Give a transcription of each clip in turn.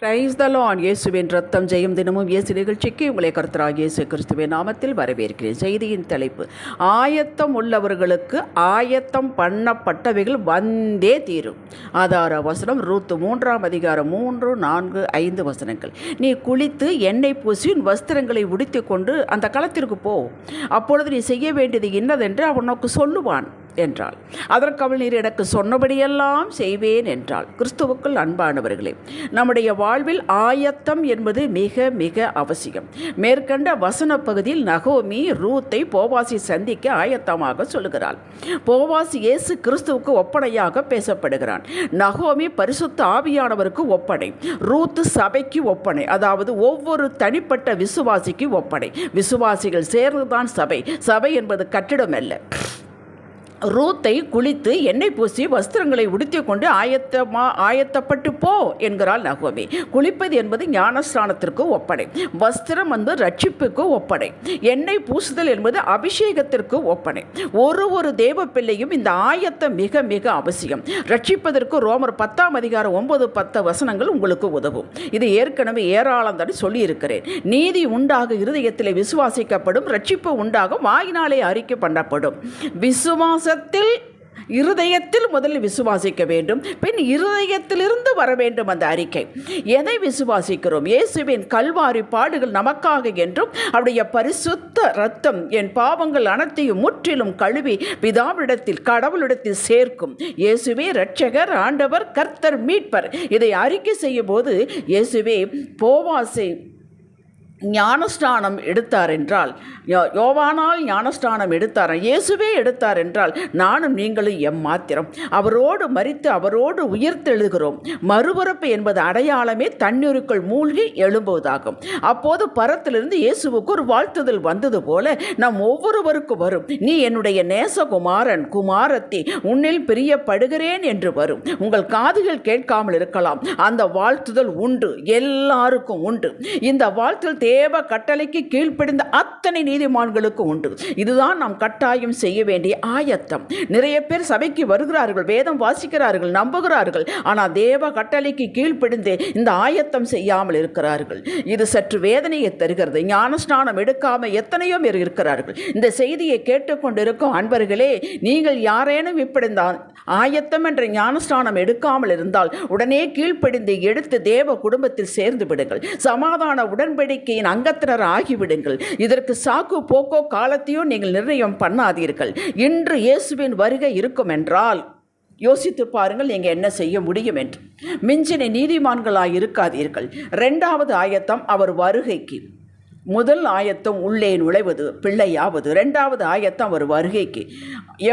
Praise the Lord. இயேசுவின் ரத்தம் ஜெயம் தினமும் இயேசு நிகழ்ச்சிக்கு உங்களை கர்த்தராகிய இயேசு கிறிஸ்துவின் நாமத்தில் வரவேற்கிறேன். செய்தியின் தலைப்பு, ஆயத்தம் உள்ளவர்களுக்கு ஆயத்தம் பண்ணப்பட்டவைகள் வந்தே தீரும். ஆதார வசனம் ரூத் 3 4 5 வசனங்கள். நீ குளித்து எண்ணெய் பூசி உன் வஸ்திரங்களை உடுத்தி கொண்டு அந்த களத்திற்கு போ. அப்பொழுது நீ செய்ய வேண்டியது இன்னதென்று அவன் உனக்கு சொல்லுவான் என்றாள். அதற்கு அவள், நீர் எனக்கு சொன்னபடியெல்லாம் செய்வேன் என்றாள். கிறிஸ்துவுக்குள் அன்பானவர்களே, நம்முடைய வாழ்வில் ஆயத்தம் என்பது மிக மிக அவசியம். மேற்கண்ட வசன பகுதியில் நகோமி ரூத்தை போவாசி சந்திக்க ஆயத்தமாக சொல்லுகிறாள். போவாசி இயேசு கிறிஸ்துவுக்கு ஒப்பனையாக பேசப்படுகிறான். நகோமி பரிசுத்த ஆவியானவருக்கு ஒப்பனை, ரூத்து சபைக்கு ஒப்பனை, அதாவது ஒவ்வொரு தனிப்பட்ட விசுவாசிக்கு ஒப்பனை. விசுவாசிகள் சேர்ந்துதான் சபை. சபை என்பது கட்டிடம் அல்ல. ரூத்தை குளித்து எண்ணெய் பூசி வஸ்திரங்களை உடுத்தி கொண்டு ஆயத்தப்பட்டு போ என்கிறாள் நகோமி. குளிப்பது என்பது ஞானஸ்நானத்திற்கு ஒப்படை, வஸ்திரம் ரட்சிப்புக்கு ஒப்படை, எண்ணெய் பூசுதல் என்பது அபிஷேகத்திற்கு ஒப்படை. ஒரு தேவ பிள்ளையும் இந்த ஆயத்தம் மிக மிக அவசியம். ரட்சிப்பதற்கு ரோமர் 10:9-10 வசனங்கள் உங்களுக்கு உதவும். இது ஏற்கனவே ஏராளம் தான் சொல்லியிருக்கிறேன். நீதி உண்டாக இருதயத்தில் விசுவாசிக்கப்படும், ரட்சிப்பு உண்டாக வாயினாலே அறிக்கை பண்ணப்படும். இருதயத்தில் முதலில் விசுவாசிக்க வேண்டும், பின் இருதயத்திலிருந்து வர வேண்டும் அந்த அறிக்கை. எதை விசுவாசிக்கிறோம்? இயேசுவின் கல்வாரி பாடுகள் நமக்காக என்றும் அவருடைய பரிசுத்த இரத்தம் என் பாவங்கள் அனைத்தையும் முற்றிலும் கழுவி பிதாவிடத்தில் கடவுளிடத்தில் சேர்க்கும். இயேசுவே இரட்சகர், ஆண்டவர், கர்த்தர், மீட்பர். இதை அறிக்கை செய்யும் போது இயேசுவே போவாசை ஞானஸ்நானம் எடுத்தார் என்றால், யோவானால் ஞானஸ்நானம் எடுத்தார், இயேசுவே எடுத்தார் என்றால் நானும் நீங்களும் எம்மாத்திரம். அவரோடு மரித்து அவரோடு உயிர்த்தெழுகிறோம். மறுபிறப்பு என்பது அடையாளமே தண்ணீருக்குள் மூழ்கி எழும்புவதாகும். அப்போது பரத்திலிருந்து இயேசுவுக்கு ஒரு வாழ்த்துதல் வந்தது போல நம் ஒவ்வொருவருக்கும் வரும். நீ என்னுடைய நேசகுமாரன், குமாரத்தி, உன்னில் பிரியப்படுகிறேன் என்று வரும். உங்கள் காதுகள் கேட்காமல் இருக்கலாம். அந்த வாழ்த்துதல் உண்டு, எல்லாருக்கும் உண்டு. இந்த வாழ்த்துதல் தேவ கட்டளைக்கு கீழ்ப்படிந்த அத்தனை நீதிமான்களுக்கு உண்டு. இதுதான் நாம் கட்டாயம் செய்ய வேண்டிய ஆயத்தம். நிறைய பேர் சபைக்கு வருகிறார்கள், வேதம் வாசிக்கிறார்கள், நம்புகிறார்கள். ஆனால் தேவ கட்டளைக்கு கீழ்ப்படிந்து இந்த ஆயத்தம் செய்யாமல் இருக்கிறார்கள். இது சற்று வேதனையை தருகிறது. ஞானஸ்நானம் எடுக்காமல் எத்தனையோ பேர் இருக்கிறார்கள். இந்த செய்தியை கேட்டுக்கொண்டிருக்கும் அன்பர்களே, நீங்கள் யாரேனும் இப்படி ஆயத்தம் என்ற ஞானஸ்நானம் எடுக்காமல் இருந்தால் உடனே கீழ்ப்படிந்து எடுத்து தேவ குடும்பத்தில் சேர்ந்து விடுங்கள். சமாதான உடன்படிக்கை அங்கத்தினர் ஆகிவிடுங்கள். இதற்கு சாக்கு போக்கோ காலத்தையோ நீங்கள் நிர்ணயம் பண்ணாதீர்கள். இன்று இயேசுவின் வருகை இருக்கும் என்றால் யோசித்து பாருங்கள், நீங்கள் என்ன செய்ய முடியும் என்று. மிஞ்சின நீதிமான்களாய் இருக்காதீர்கள். 2வது ஆயத்தம் அவர் வருகைக்கு. முதல் ஆயத்தம் உள்ளே நுழைவது, பிள்ளையாவது. 2வது ஆயத்தம் அவர் வருகைக்கு.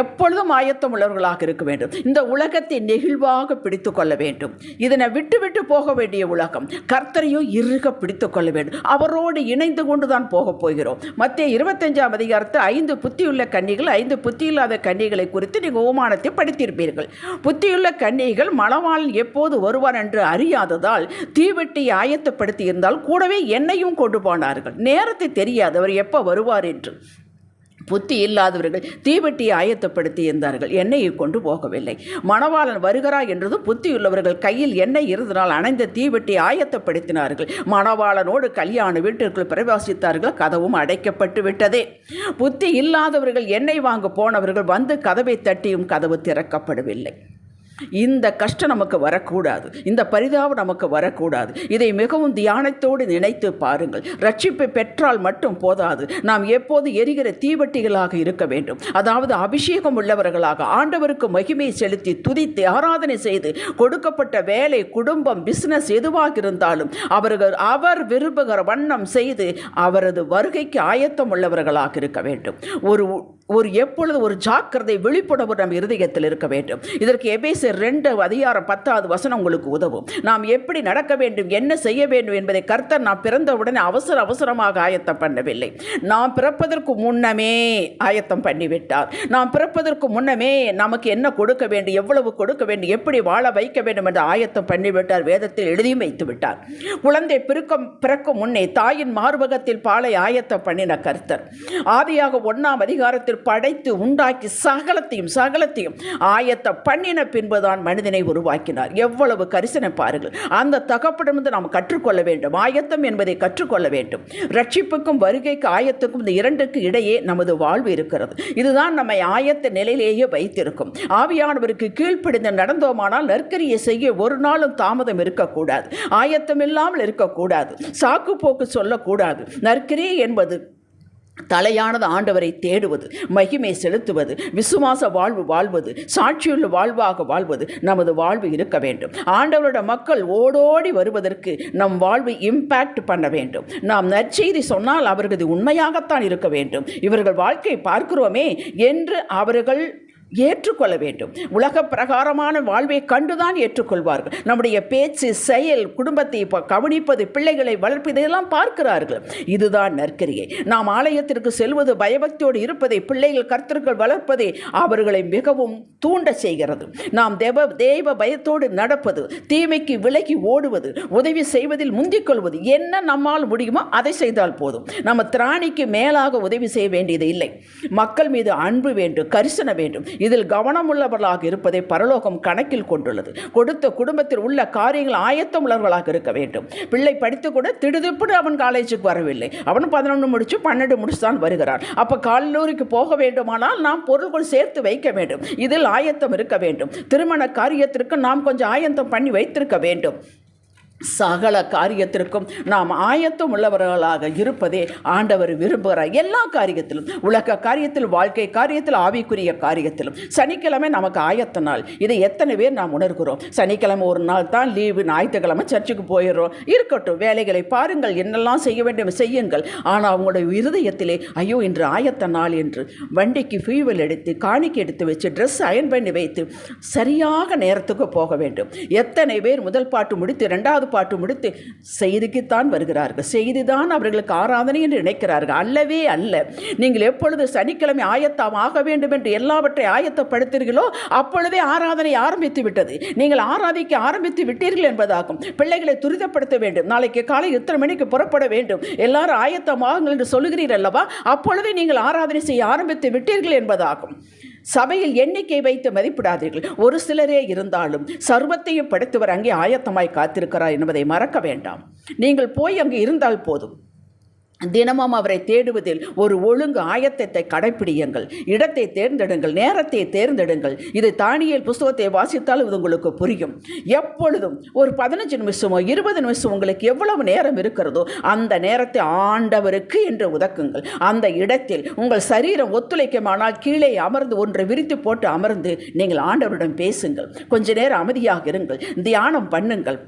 எப்பொழுதும் ஆயத்தம் உள்ளவர்களாக இருக்க வேண்டும். இந்த உலகத்தை நெகிழ்வாக பிடித்து கொள்ள வேண்டும். இதனை விட்டு விட்டு போக வேண்டிய உலகம். கர்த்தரையும் இறுக பிடித்து கொள்ள வேண்டும். அவரோடு இணைந்து கொண்டுதான் போகப் போகிறோம். மத்தேயு 25 5 புத்தியுள்ள கன்னிகள், 5 புத்தியில்லாத கன்னிகளை குறித்து நீங்கள் உபமானத்தை படித்திருப்பீர்கள். புத்தியுள்ள கன்னிகள் மணவாளன் எப்போது வருவான் என்று அறியாததால் தீவெட்டியை ஆயத்தப்படுத்தி இருந்தால் கூடவே எண்ணெயும் கொண்டு போனார்கள். நேரத்தை தெரியாது அவர் எப்போ வருவார் என்று. புத்தி இல்லாதவர்கள் தீவெட்டியை ஆயத்தப்படுத்தி இருந்தார்கள், எண்ணெயை கொண்டு போகவில்லை. மணவாளன் வருகிறார் என்றதும் புத்தியுள்ளவர்கள் கையில் எண்ணெய் இருந்தனால் அணைந்த தீவெட்டியை ஆயத்தப்படுத்தினார்கள். மணவாளனோடு கல்யாண வீட்டிற்குள் பிரவேசித்தார்கள். கதவும் அடைக்கப்பட்டு விட்டதே. புத்தி இல்லாதவர்கள் எண்ணெய் வாங்க போனவர்கள் வந்து கதவை தட்டியும் கதவு திறக்கப்படவில்லை. இந்த கஷ்டம் நமக்கு வரக்கூடாது. இந்த பரிதாபம் நமக்கு வரக்கூடாது. இதை மிகவும் தியானத்தோடு நினைத்து பாருங்கள். ரட்சிப்பை பெற்றால் மட்டும் போதாது. நாம் எப்போது எரிகிற தீவட்டிகளாக இருக்க வேண்டும். அதாவது அபிஷேகம் உள்ளவர்களாக ஆண்டவருக்கு மகிமை செலுத்தி துதித்து ஆராதனை செய்து கொடுக்கப்பட்ட வேலை, குடும்பம், பிசினஸ் எதுவாக இருந்தாலும் அவர் விரும்புகிற வண்ணம் செய்து அவரது வருகைக்கு ஆயத்தம் உள்ளவர்களாக இருக்க வேண்டும். எப்பொழுது ஒரு ஜாக்கிரதை, விழிப்புணர்வு நம் இருதயத்தில் இருக்க வேண்டும். இதற்கு எபேசியர் 2:10 வசனம் உங்களுக்கு உதவும். நாம் எப்படி நடக்க வேண்டும், என்ன செய்ய வேண்டும் என்பதை கர்த்தர் நாம் பிறந்தவுடனே அவசரமாக ஆயத்தம் பண்ணவில்லை. நாம் பிறப்பதற்கு முன்னமே ஆயத்தம் பண்ணிவிட்டார். நாம் பிறப்பதற்கு முன்னமே நமக்கு என்ன கொடுக்க வேண்டும், எவ்வளவு கொடுக்க வேண்டும், எப்படி வாழ வைக்க வேண்டும் என்று ஆயத்தம் பண்ணிவிட்டார். வேதத்தில் எழுதியும் வைத்து விட்டார். குழந்தை பிறக்கும் முன்னே தாயின் மார்பகத்தில் பாலை ஆயத்தம் பண்ணின கர்த்தர். ஆதியாக 1 அதிகாரத்தில் கர்த்தர் படைத்து உண்டாக்கி சகலத்தையும் ஆயத்த பண்ணின பின்புதான் மனிதனை உருவாக்கினார். எவ்வளவு கரிசனை பாருங்கள். அந்த தகப்பனிடமிருந்து நாம் கற்றுக்கொள்ள வேண்டும். ஆயத்தம் என்பதை கற்றுக்கொள்ள வேண்டும். ரட்சிப்புக்கும் வருகைக்கு ஆயத்துக்கும் இந்த இரண்டுக்கு இடையே நமது வாழ்வு இருக்கிறது. இதுதான் நம்மை ஆயத்த நிலையிலேயே வைத்திருக்கும். ஆவியானவருக்கு கீழ்ப்படிந்து நடந்தோமானால் நற்கரியை செய்ய ஒரு நாளும் தாமதம் இருக்கக்கூடாது. ஆயத்தம் இல்லாமல் இருக்கக்கூடாது. சாக்கு போக்கு சொல்லக்கூடாது. நற்கரி என்பது தலையானது ஆண்டவரை தேடுவது, மகிமை செலுத்துவது, விசுவாச வாழ்வு வாழ்வது, சாட்சியுள்ள வாழ்வாக வாழ்வது நமது வாழ்வு இருக்க வேண்டும். ஆண்டவரோட மக்கள் ஓடோடி வருவதற்கு நம் வாழ்வை இம்பேக்ட் பண்ண வேண்டும். நாம் நற்செய்தி சொன்னால் அவர்களது உண்மையாகத்தான் இருக்க வேண்டும். இவர்கள் வாழ்க்கை பார்க்கிறோமே என்று அவர்கள் ஏற்றுக்கொள்ள வேண்டும். உலக பிரகாரமான வாழ்வை கண்டுதான் ஏற்றுக்கொள்வார்கள். நம்முடைய பேச்சு, செயல், குடும்பத்தை கவனிப்பது, பிள்ளைகளை வளர்ப்பது இதெல்லாம் பார்க்கிறார்கள். இதுதான் நற்கரியை. நாம் ஆலயத்திற்கு செல்வது, பயபக்தியோடு இருப்பதை, பிள்ளைகள் கர்த்தர்கள் வளர்ப்பதை அவர்களை மிகவும் தூண்ட செய்கிறது. நாம் தெய்வ பயத்தோடு நடப்பது, தீமைக்கு விலகி ஓடுவது, உதவி செய்வதில் முந்திக் கொள்வது, என்ன நம்மால் முடியுமோ அதை செய்தால் போதும். நம்ம திராணிக்கு மேலாக உதவி செய்ய வேண்டியது இல்லை. மக்கள் மீது அன்பு வேண்டும், கரிசனை வேண்டும். இதில் கவனமுள்ளவர்களாக இருப்பதை பரலோகம் கணக்கில் கொண்டுள்ளது. கொடுத்த குடும்பத்தில் உள்ள காரியங்கள் ஆயத்தம் உள்ளவர்களாக இருக்க வேண்டும். பிள்ளை படித்து கூட திடுதிப்புடு அவன் காலேஜுக்கு வரவில்லை. அவன் 11 முடிச்சு 12 முடிச்சு தான் வருகிறான். அப்போ கல்லூரிக்கு போக வேண்டுமானால் நாம் பொருள்கள் சேர்த்து வைக்க வேண்டும். இதில் ஆயத்தம் இருக்க வேண்டும். திருமண காரியத்திற்கு நாம் கொஞ்சம் ஆயத்தம் பண்ணி வைத்திருக்க வேண்டும். சகல காரியத்திற்கும் நாம் ஆயத்தம் உள்ளவர்களாக இருப்பதே ஆண்டவர் விரும்புகிறார். எல்லா காரியத்திலும், உலக காரியத்தில், வாழ்க்கை காரியத்தில், ஆவிக்குரிய காரியத்திலும். சனிக்கிழமை நமக்கு ஆயத்த நாள். இதை எத்தனை பேர் நாம் உணர்கிறோம்? சனிக்கிழமை ஒரு நாள் தான் லீவு, ஞாயிற்றுக்கிழமை சர்ச்சுக்கு போயிடுறோம். இருக்கட்டும், வேலைகளை பாருங்கள், என்னெல்லாம் செய்ய வேண்டும் செய்யுங்கள். ஆனால் அவங்களுடைய இருதயத்திலே ஐயோ இன்று ஆயத்த நாள் என்று வண்டிக்கு ஃபியூவல் எடுத்து, காணிக்கை எடுத்து வச்சு, ட்ரெஸ் அயன் பண்ணி வைத்து சரியாக நேரத்துக்கு போக வேண்டும். எத்தனை பேர் முதல் பாட்டு முடித்து இரண்டாவது பாட்டு முடித்து செய்திக்குத்தான் வருகிறார்கள். செய்திதான் அவர்களுக்கு ஆராதனை என்று நினைக்கிறார்கள். அல்லவே அல்ல. நீங்கள் எப்பொழுது சனிக்கிழமை ஆயத்தமாக வேண்டும் என்று எல்லாவற்றை ஆயத்தப்படுத்தீர்களோ அப்பொழுதே ஆராதனை ஆரம்பித்து விட்டது. நீங்கள் ஆராதிக்க ஆரம்பித்து விட்டீர்கள் என்பதாகும். பிள்ளைகளை துரிதப்படுத்த வேண்டும். நாளைக்கு காலை இத்தனை மணிக்கு புறப்பட வேண்டும், எல்லாரும் ஆயத்தமாகுங்கள் என்று சொல்லுகிறீர்கள் அல்லவா? அப்பொழுதே நீங்கள் ஆராதனை செய்ய ஆரம்பித்து விட்டீர்கள் என்பதாகும். சபையில் எண்ணிக்கை வைத்து மதிப்பிடாதீர்கள். ஒரு சிலரே இருந்தாலும் சர்வத்தையும் படைத்தவர் அங்கே ஆயத்தமாய் காத்திருக்கிறார் என்பதை மறக்க வேண்டாம். நீங்கள் போய் அங்கே இருந்தால் போதும். தினமும் அவரை தேடுவதில் ஒரு ஒழுங்கு ஆயத்தத்தை கடைப்பிடியுங்கள். இடத்தை தேர்ந்தெடுங்கள், நேரத்தை தேர்ந்தெடுங்கள். இது தானியேல் புஸ்தகத்தை வாசித்தால் இது உங்களுக்கு புரியும். எப்பொழுதும் ஒரு 15 நிமிஷமோ 20 நிமிஷம் உங்களுக்கு எவ்வளவு நேரம் இருக்கிறதோ அந்த நேரத்தை ஆண்டவருக்கு என்று உதக்குங்கள். அந்த இடத்தில் உங்கள் சரீரம் ஒத்துழைக்குமானால் கீழே அமர்ந்து ஒன்றை விரித்து போட்டு அமர்ந்து நீங்கள் ஆண்டவரிடம் பேசுங்கள். கொஞ்ச நேரம் அமைதியாக இருங்கள், தியானம் பண்ணுங்கள்.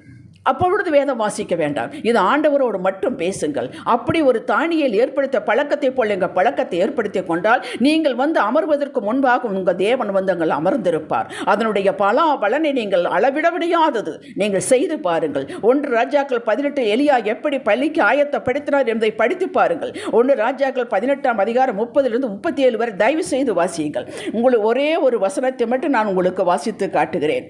அப்பொழுது வேதம் வாசிக்க வேண்டாம். இது ஆண்டவரோடு மட்டும் பேசுங்கள். அப்படி ஒரு தானியேல் ஏற்படுத்த பழக்கத்தை போல் எங்கள் பழக்கத்தை ஏற்படுத்தி கொண்டால் நீங்கள் வந்து அமர்வதற்கு முன்பாக உங்கள் தேவன் வந்து அங்கே அமர்ந்திருப்பார். அதனுடைய பலனை நீங்கள் அளவிட முடியாதது. நீங்கள் செய்து பாருங்கள். 1 ராஜாக்கள் 18 எலியா எப்படி பள்ளிக்கு ஆயத்தப்படுத்தினார் என்பதை படித்து பாருங்கள். 1 ராஜாக்கள் 18ஆம் அதிகாரம் 30 37 வரை தயவு செய்து வாசியுங்கள். உங்களுக்கு ஒரே ஒரு வசனத்தை மட்டும் நான் உங்களுக்கு வாசித்து காட்டுகிறேன்.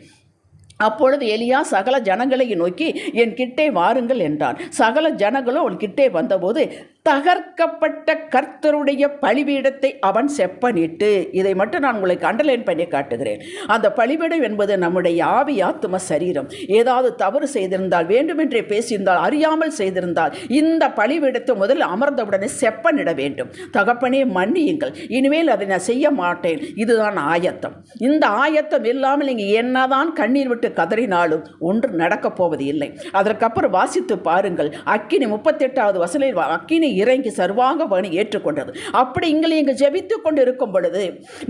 அப்பொழுது எலியா சகல ஜனங்களை நோக்கி என் கிட்டே வாருங்கள் என்றான். சகல ஜனங்களும் அவன் கிட்டே வந்தபோது தகர்க்கப்பட்ட கர்த்தருடைய பலிபீடத்தை அவன் செப்பனிட்டு, இதை மட்டும் நான் உங்களுக்கு அண்டர்லைன் பண்ணி காட்டுகிறேன். அந்த பலிபீடம் என்பது நம்முடைய ஆவி ஆத்தும சரீரம். ஏதாவது தவறு செய்திருந்தால், வேண்டுமென்றே பேசியிருந்தால், அறியாமல் செய்திருந்தால் இந்த பலிபீடத்தை முதல் அமர்ந்தவுடனே செப்பனிட வேண்டும். தகப்பனே மன்னியுங்கள், இனிமேல் அதை நான் செய்ய மாட்டேன். இதுதான் ஆயத்தம். இந்த ஆயத்தம் இல்லாமல் நீங்கள் என்னதான் கண்ணீர் விட்டு கதறினாலும் ஒன்று நடக்கப் போவது இல்லை. அதற்கப்புறம் வாசித்து பாருங்கள். அக்கினி 38வது வசனில் அக்கினி இறங்கி சர்வாங்க பணி ஏற்றுக்கொண்டது. அப்படி இங்கே ஜெபித்து கொண்டு இருக்கும் பொழுது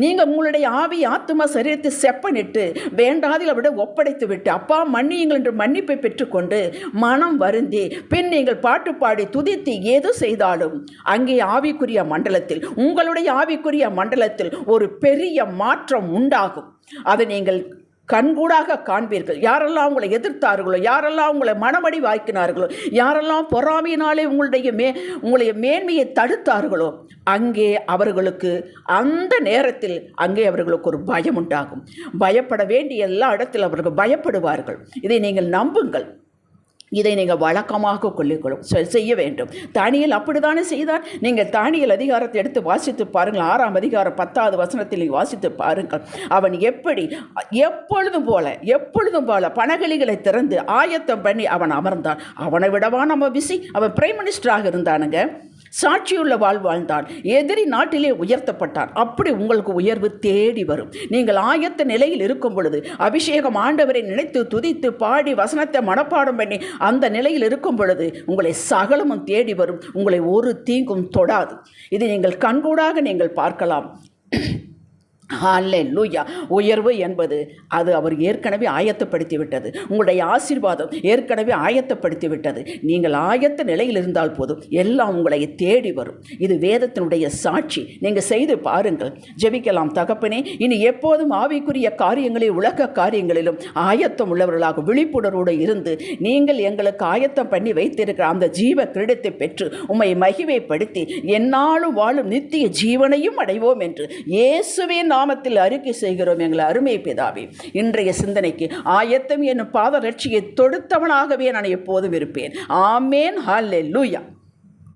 நீங்கள் உங்களுடைய ஆவி ஆத்தும சரீரத்தை செப்பனிட்டு வேண்டாதில் விட ஒப்படைத்து விட்டு அப்பா மன்னியுங்கள் என்று மன்னிப்பை பெற்றுக்கொண்டு மனம் வருந்தி பின் நீங்கள் பாட்டு பாடி துதித்து ஏதோ செய்தாலும் அங்கே ஆவிக்குரிய மண்டலத்தில், உங்களுடைய ஆவிக்குரிய மண்டலத்தில் ஒரு பெரிய மாற்றம் உண்டாகும். அதை நீங்கள் கண்கூடாக காண்பீர்கள். யாரெல்லாம் உங்களை எதிர்த்தார்களோ, யாரெல்லாம் உங்களை மனமடி வாய்க்கினார்களோ, யாரெல்லாம் பொறாமையினாலே உங்களுடைய மேன்மையை தடுத்தார்களோ அங்கே அவர்களுக்கு அந்த நேரத்தில் அங்கே அவர்களுக்கு ஒரு பயம் உண்டாகும். பயப்பட வேண்டிய எல்லா இடத்தில் அவர்கள் பயப்படுவார்கள். இதை நீங்கள் நம்புங்கள். இதை நீங்கள் வழக்கமாக கொள்ளிக்கொள்ளும் செய்ய வேண்டும். தானியேல் அப்படித்தானே செய்தார். நீங்கள் தானியேல் அதிகாரத்தை எடுத்து வாசித்து பாருங்கள். 6ஆம் அதிகாரம் 10வது வசனத்தில் நீங்கள் வாசித்து பாருங்கள். அவன் எப்படி எப்பொழுதும் போல பனகலிகளை திறந்து ஆயத்தம் பண்ணி அவன் அமர்ந்தான். அவனை விடவா நம்ம பிஸி? அவன் பிரைம் மினிஸ்டராக இருந்தானுங்க. சாட்சியுள்ள வாழ்ந்தான். எதிரி நாட்டிலே உயர்த்தப்பட்டான். அப்படி உங்களுக்கு உயர்வு தேடி வரும். நீங்கள் ஆயத்த நிலையில் இருக்கும் பொழுது, அபிஷேகம் ஆண்டவரை நினைத்து துதித்து பாடி வசனத்தை மனப்பாடம் பண்ணி அந்த நிலையில் இருக்கும் பொழுது உங்களை சகலமும் தேடி வரும். உங்களை ஒரு தீங்கும் தொடாது. இது நீங்கள் கண்கூடாக நீங்கள் பார்க்கலாம். ஹல்லேலூயா. உயர்வு என்பது அது அவர் ஏற்கனவே ஆயத்தப்படுத்தி விட்டது. உங்களுடைய ஆசீர்வாதம் ஏற்கனவே ஆயத்தப்படுத்தி விட்டது. நீங்கள் ஆயத்த நிலையில் இருந்தால் போதும், எல்லாம் உங்களை தேடி வரும். இது வேதத்தினுடைய சாட்சி. நீங்கள் செய்து பாருங்கள். ஜெபிக்கலாம். தகப்பனே, இனி எப்போதும் ஆவிக்குரிய காரியங்களில் உலக காரியங்களிலும் ஆயத்தம் உள்ளவர்களாக விழிப்புணர்வோடு இருந்து நீங்கள் எங்களுக்கு ஆயத்தம் பண்ணி வைத்திருக்கிற அந்த ஜீவ கிரீடத்தை பெற்று உம்மை மகிமைப்படுத்தி எந்நாளும் வாழும் நித்திய ஜீவனையும் அடைவோம் என்று இயேசுவின் நாமத்தில் அறிக்கை செய்கிறோம் எங்கள் அருமை பிதாவே. இன்றைய சிந்தனைக்கு ஆயத்தம் என்னும் பாத ரட்சியை தொடுத்தவனாகவே நான் எப்போதும் இருப்பேன். ஆமேன். ஹல்லேலூயா.